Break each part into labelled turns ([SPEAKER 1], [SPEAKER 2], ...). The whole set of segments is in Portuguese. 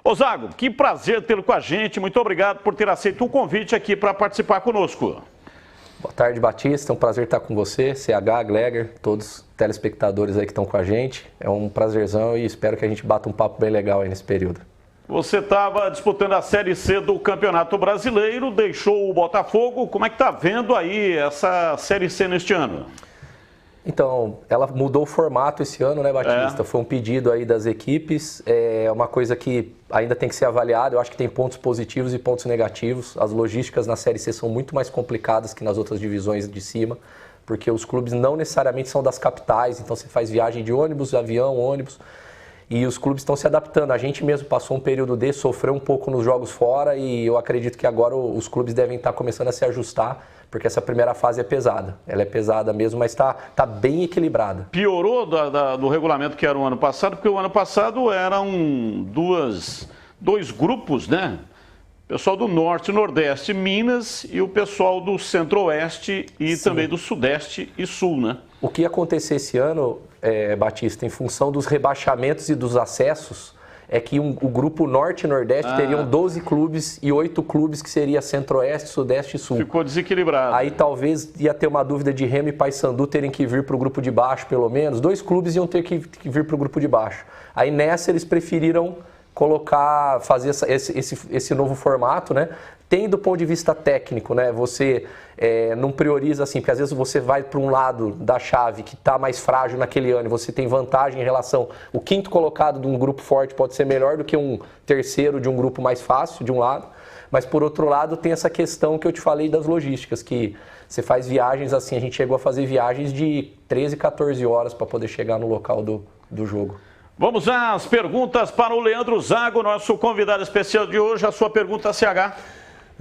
[SPEAKER 1] Ô Zago, que prazer tê-lo com a gente. Muito obrigado por ter aceito o convite aqui para participar conosco.
[SPEAKER 2] Boa tarde, Batista. É um prazer estar com você, CH, Gleger, todos os telespectadores aí que estão com a gente. É um prazerzão e espero que a gente bata um papo bem legal aí nesse período.
[SPEAKER 1] Você estava disputando a Série C do Campeonato Brasileiro, deixou o Botafogo. Como é que está vendo aí essa Série C neste ano?
[SPEAKER 2] Então, ela mudou o formato esse ano, né, Batista? Foi um pedido aí das equipes, é uma coisa que ainda tem que ser avaliada. Eu acho que tem pontos positivos e pontos negativos. As logísticas na Série C são muito mais complicadas que nas outras divisões de cima, porque os clubes não necessariamente são das capitais, então você faz viagem de ônibus, avião, ônibus, e os clubes estão se adaptando. A gente mesmo passou um período desse, sofreu um pouco nos jogos fora, e eu acredito que agora os clubes devem estar começando a se ajustar, porque essa primeira fase é pesada. Ela é pesada mesmo, mas está bem equilibrada.
[SPEAKER 1] Piorou do regulamento que era o ano passado, porque o ano passado eram dois grupos, né? O pessoal do Norte, Nordeste, Minas, e o pessoal do Centro-Oeste e Sim. também do Sudeste e Sul, né?
[SPEAKER 2] O que ia acontecer esse ano, Batista, em função dos rebaixamentos e dos acessos, é que o grupo Norte e Nordeste teriam 12 clubes e 8 clubes que seria Centro-Oeste, Sudeste e Sul.
[SPEAKER 1] Ficou desequilibrado.
[SPEAKER 2] Aí talvez ia ter uma dúvida de Remo e Paysandu terem que vir para o grupo de baixo, pelo menos. 2 clubes iam ter que vir para o grupo de baixo. Aí nessa eles preferiram fazer esse novo formato, né? Tem do ponto de vista técnico, né? Você não prioriza assim, porque às vezes você vai para um lado da chave que está mais frágil naquele ano e você tem vantagem em relação. O quinto colocado de um grupo forte pode ser melhor do que um terceiro de um grupo mais fácil, de um lado. Mas por outro lado tem essa questão que eu te falei das logísticas, que você faz viagens assim, a gente chegou a fazer viagens de 13, 14 horas para poder chegar no local do jogo.
[SPEAKER 1] Vamos às perguntas para o Leandro Zago, nosso convidado especial de hoje. A sua pergunta, CH.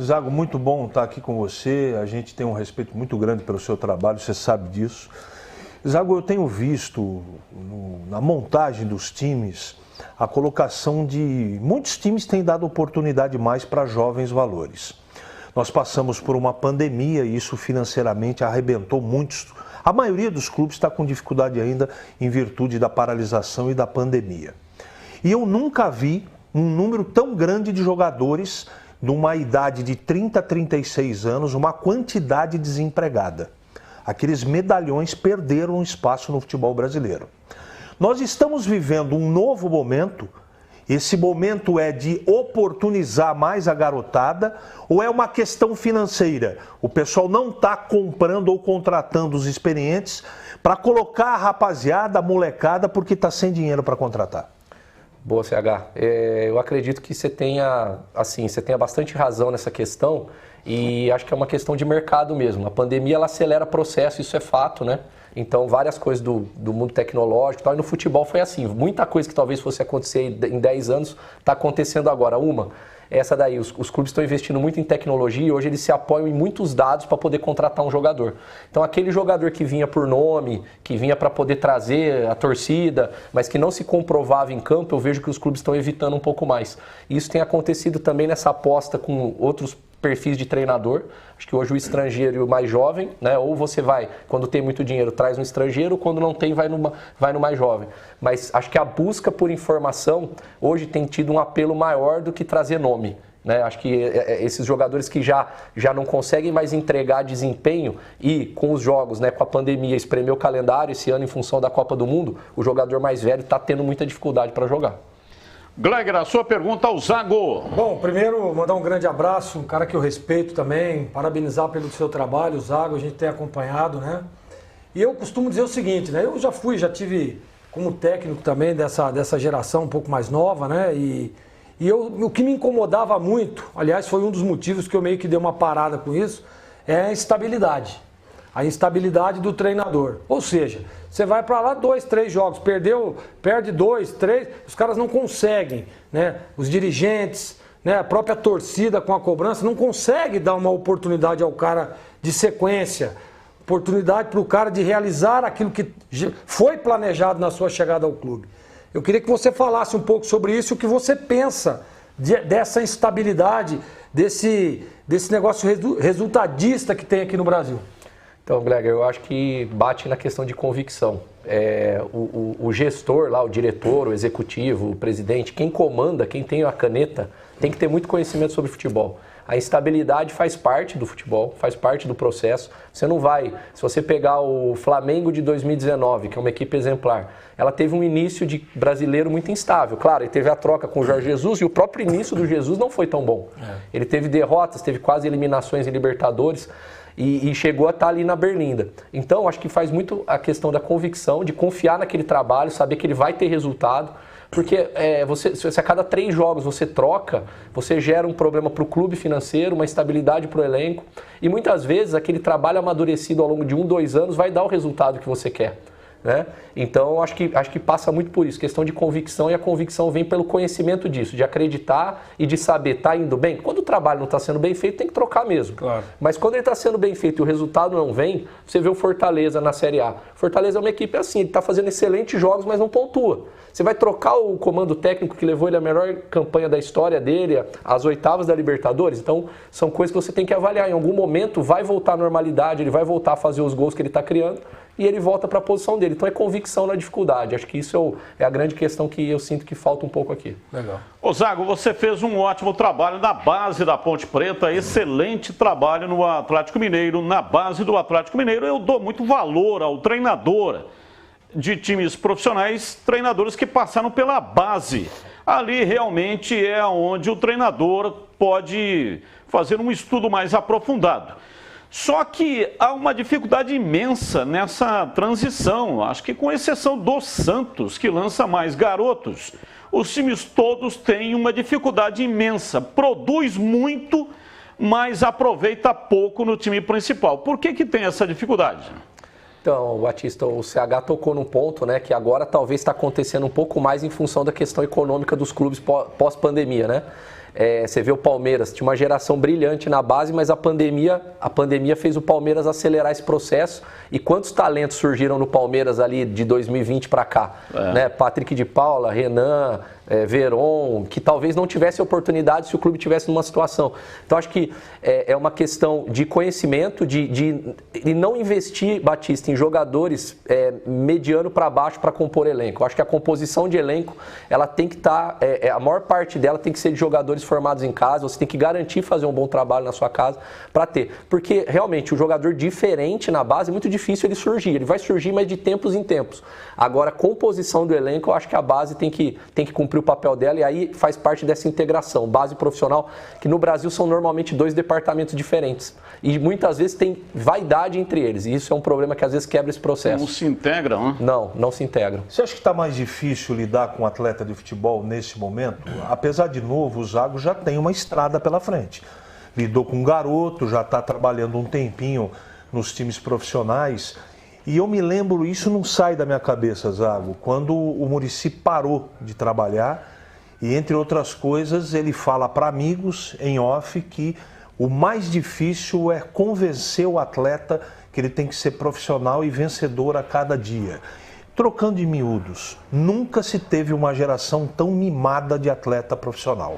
[SPEAKER 3] Zago, muito bom estar aqui com você. A gente tem um respeito muito grande pelo seu trabalho, você sabe disso. Zago, eu tenho visto na montagem dos times a colocação de... Muitos times têm dado oportunidade mais para jovens valores. Nós passamos por uma pandemia e isso financeiramente arrebentou muitos. A maioria dos clubes está com dificuldade ainda em virtude da paralisação e da pandemia. E eu nunca vi um número tão grande de jogadores de uma idade de 30 a 36 anos, uma quantidade desempregada. Aqueles medalhões perderam espaço no futebol brasileiro. Nós estamos vivendo um novo momento. Esse momento é de oportunizar mais a garotada ou é uma questão financeira? O pessoal não está comprando ou contratando os experientes para colocar a rapaziada, a molecada, porque está sem dinheiro para contratar.
[SPEAKER 2] Boa, CH. Eu acredito que você tenha bastante razão nessa questão e acho que é uma questão de mercado mesmo. A pandemia ela acelera processo, isso é fato, né? Então, várias coisas do mundo tecnológico e tal, e no futebol foi assim. Muita coisa que talvez fosse acontecer em 10 anos está acontecendo agora. Essa daí, os clubes estão investindo muito em tecnologia e hoje eles se apoiam em muitos dados para poder contratar um jogador. Então, aquele jogador que vinha por nome, que vinha para poder trazer a torcida, mas que não se comprovava em campo, eu vejo que os clubes estão evitando um pouco mais. Isso tem acontecido também nessa aposta com outros perfis de treinador. Acho que hoje o estrangeiro e o mais jovem, né? Ou você vai, quando tem muito dinheiro, traz um estrangeiro, quando não tem, vai no mais jovem. Mas acho que a busca por informação hoje tem tido um apelo maior do que trazer nome, né? Acho que esses jogadores que já não conseguem mais entregar desempenho e com os jogos, né, com a pandemia, espremeu o calendário esse ano em função da Copa do Mundo, o jogador mais velho está tendo muita dificuldade para jogar.
[SPEAKER 1] Gleger, a sua pergunta ao Zago.
[SPEAKER 4] Bom, primeiro mandar um grande abraço, um cara que eu respeito também, parabenizar pelo seu trabalho, o Zago, a gente tem acompanhado, né? E eu costumo dizer o seguinte, né? Eu já tive como técnico também dessa geração um pouco mais nova, né? E o que me incomodava muito, aliás, foi um dos motivos que eu meio que dei uma parada com isso, é a instabilidade. A instabilidade do treinador. Ou seja, você vai para lá 2, 3 jogos, perde 2, 3, os caras não conseguem, né? Os dirigentes, né? A própria torcida com a cobrança não consegue dar uma oportunidade ao cara de sequência, oportunidade para o cara de realizar aquilo que foi planejado na sua chegada ao clube. Eu queria que você falasse um pouco sobre isso, o que você pensa dessa instabilidade, desse negócio resultadista que tem aqui no Brasil.
[SPEAKER 2] Então, Gleger, eu acho que bate na questão de convicção. O gestor lá, o diretor, o executivo, o presidente, quem comanda, quem tem a caneta, tem que ter muito conhecimento sobre futebol. A instabilidade faz parte do futebol, faz parte do processo. Você não vai... Se você pegar o Flamengo de 2019, que é uma equipe exemplar, ela teve um início de brasileiro muito instável. Claro, ele teve a troca com o Jorge Jesus e o próprio início do Jesus não foi tão bom. Ele teve derrotas, teve quase eliminações em Libertadores e chegou a estar ali na berlinda. Então, acho que faz muito a questão da convicção, de confiar naquele trabalho, saber que ele vai ter resultado. Porque se a cada 3 jogos você troca, você gera um problema para o clube financeiro, uma instabilidade para o elenco. E muitas vezes aquele trabalho amadurecido ao longo de 1, 2 anos vai dar o resultado que você quer. Né? Então acho que passa muito por isso, questão de convicção, e a convicção vem pelo conhecimento disso, de acreditar e de saber, tá indo bem? Quando o trabalho não está sendo bem feito, tem que trocar mesmo.
[SPEAKER 4] Claro.
[SPEAKER 2] Mas quando ele está sendo bem feito e o resultado não vem, você vê o Fortaleza na Série A. Fortaleza é uma equipe assim, ele está fazendo excelentes jogos, mas não pontua. Você vai trocar o comando técnico que levou ele à melhor campanha da história dele, às 8ª da Libertadores? Então, são coisas que você tem que avaliar. Em algum momento vai voltar à normalidade, ele vai voltar a fazer os gols que ele está criando e ele volta para a posição dele. Então, é convicção na dificuldade. Acho que isso é a grande questão que eu sinto que falta um pouco aqui.
[SPEAKER 4] Legal.
[SPEAKER 1] Ô Zago, você fez um ótimo trabalho na base da Ponte Preta, excelente trabalho no Atlético Mineiro. Na base do Atlético Mineiro, eu dou muito valor ao treinador de times profissionais, treinadores que passaram pela base. Ali realmente é onde o treinador pode fazer um estudo mais aprofundado. Só que há uma dificuldade imensa nessa transição, acho que com exceção do Santos, que lança mais garotos, os times todos têm uma dificuldade imensa, produz muito, mas aproveita pouco no time principal. Por que tem essa dificuldade?
[SPEAKER 2] Então, Batista, o CH tocou num ponto, né, que agora talvez está acontecendo um pouco mais em função da questão econômica dos clubes pós-pandemia, né? Você vê o Palmeiras, tinha uma geração brilhante na base, mas a pandemia fez o Palmeiras acelerar esse processo. E quantos talentos surgiram no Palmeiras ali de 2020 para cá? Né? Patrick de Paula, Renan, Veron, que talvez não tivesse oportunidade se o clube tivesse numa situação. Então acho que é uma questão de conhecimento, de não investir, Batista, em jogadores mediano para baixo para compor elenco. Eu acho que a composição de elenco, ela tem que estar, a maior parte dela tem que ser de jogadores formados em casa, você tem que garantir fazer um bom trabalho na sua casa para ter. Porque realmente o jogador diferente na base é muito difícil ele surgir, ele vai surgir, mas de tempos em tempos. Agora, a composição do elenco, eu acho que a base tem que cumprir o papel dela, e aí faz parte dessa integração, base profissional, que no Brasil são normalmente 2 departamentos diferentes. E muitas vezes tem vaidade entre eles, e isso é um problema que às vezes quebra esse processo.
[SPEAKER 1] Não se integram, né?
[SPEAKER 2] Não se integram.
[SPEAKER 3] Você acha que está mais difícil lidar com um atleta de futebol nesse momento? Apesar de novo, o Zago já tem uma estrada pela frente. Lidou com um garoto, já está trabalhando um tempinho nos times profissionais. E eu me lembro, isso não sai da minha cabeça, Zago, quando o Muricy parou de trabalhar e, entre outras coisas, ele fala para amigos em off que o mais difícil é convencer o atleta que ele tem que ser profissional e vencedor a cada dia. Trocando em miúdos, nunca se teve uma geração tão mimada de atleta profissional.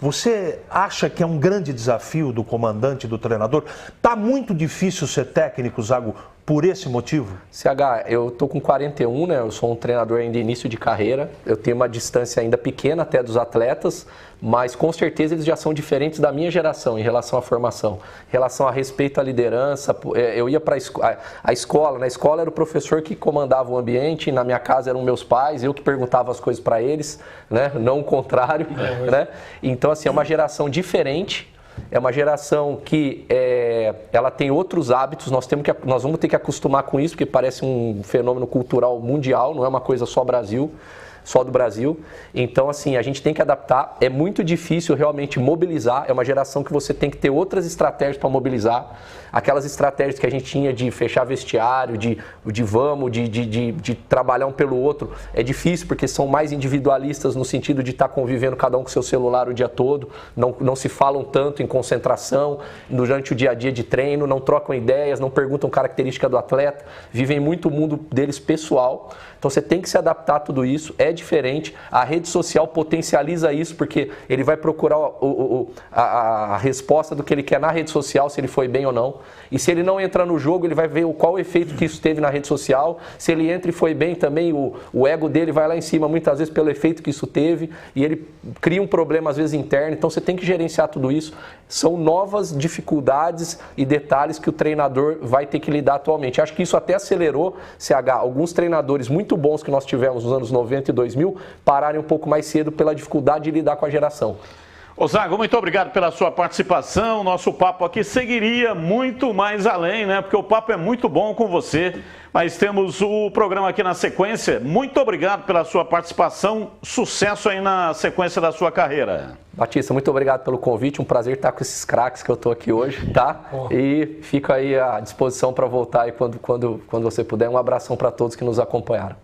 [SPEAKER 3] Você acha que é um grande desafio do comandante, do treinador? Tá muito difícil ser técnico, Zago, por esse motivo?
[SPEAKER 2] CH, eu tô com 41, né? Eu sou um treinador ainda início de carreira. Eu tenho uma distância ainda pequena até dos atletas, mas com certeza eles já são diferentes da minha geração em relação à formação. Em relação a respeito à liderança, eu ia para a escola. Na escola era o professor que comandava o ambiente, na minha casa eram meus pais, eu que perguntava as coisas para eles, né? Não o contrário, né? Então, assim, é uma geração diferente. É uma geração que ela tem outros hábitos, nós vamos ter que acostumar com isso, porque parece um fenômeno cultural mundial, não é uma coisa só do Brasil. Então, assim, a gente tem que adaptar. É muito difícil realmente mobilizar. É uma geração que você tem que ter outras estratégias para mobilizar. Aquelas estratégias que a gente tinha de fechar vestiário, de trabalhar um pelo outro, é difícil porque são mais individualistas no sentido de estar convivendo cada um com seu celular o dia todo, não se falam tanto em concentração durante o dia a dia de treino, não trocam ideias, não perguntam característica do atleta, vivem muito o mundo deles pessoal. Então você tem que se adaptar a tudo isso, é diferente. A rede social potencializa isso, porque ele vai procurar a resposta do que ele quer na rede social, se ele foi bem ou não. E se ele não entrar no jogo, ele vai ver qual o efeito que isso teve na rede social. Se ele entra e foi bem também, o ego dele vai lá em cima, muitas vezes pelo efeito que isso teve, e ele cria um problema às vezes interno. Então você tem que gerenciar tudo isso. São novas dificuldades e detalhes que o treinador vai ter que lidar atualmente. Acho que isso até acelerou, CH, alguns treinadores muito bons que nós tivemos nos anos 90 e 2000 pararem um pouco mais cedo pela dificuldade de lidar com a geração.
[SPEAKER 1] Ô Zago, muito obrigado pela sua participação. Nosso papo aqui seguiria muito mais além, né? Porque o papo é muito bom com você. Mas temos o programa aqui na sequência. Muito obrigado pela sua participação. Sucesso aí na sequência da sua carreira.
[SPEAKER 2] Batista, muito obrigado pelo convite. Um prazer estar com esses craques que eu estou aqui hoje, tá? E fico aí à disposição para voltar aí quando você puder. Um abração para todos que nos acompanharam.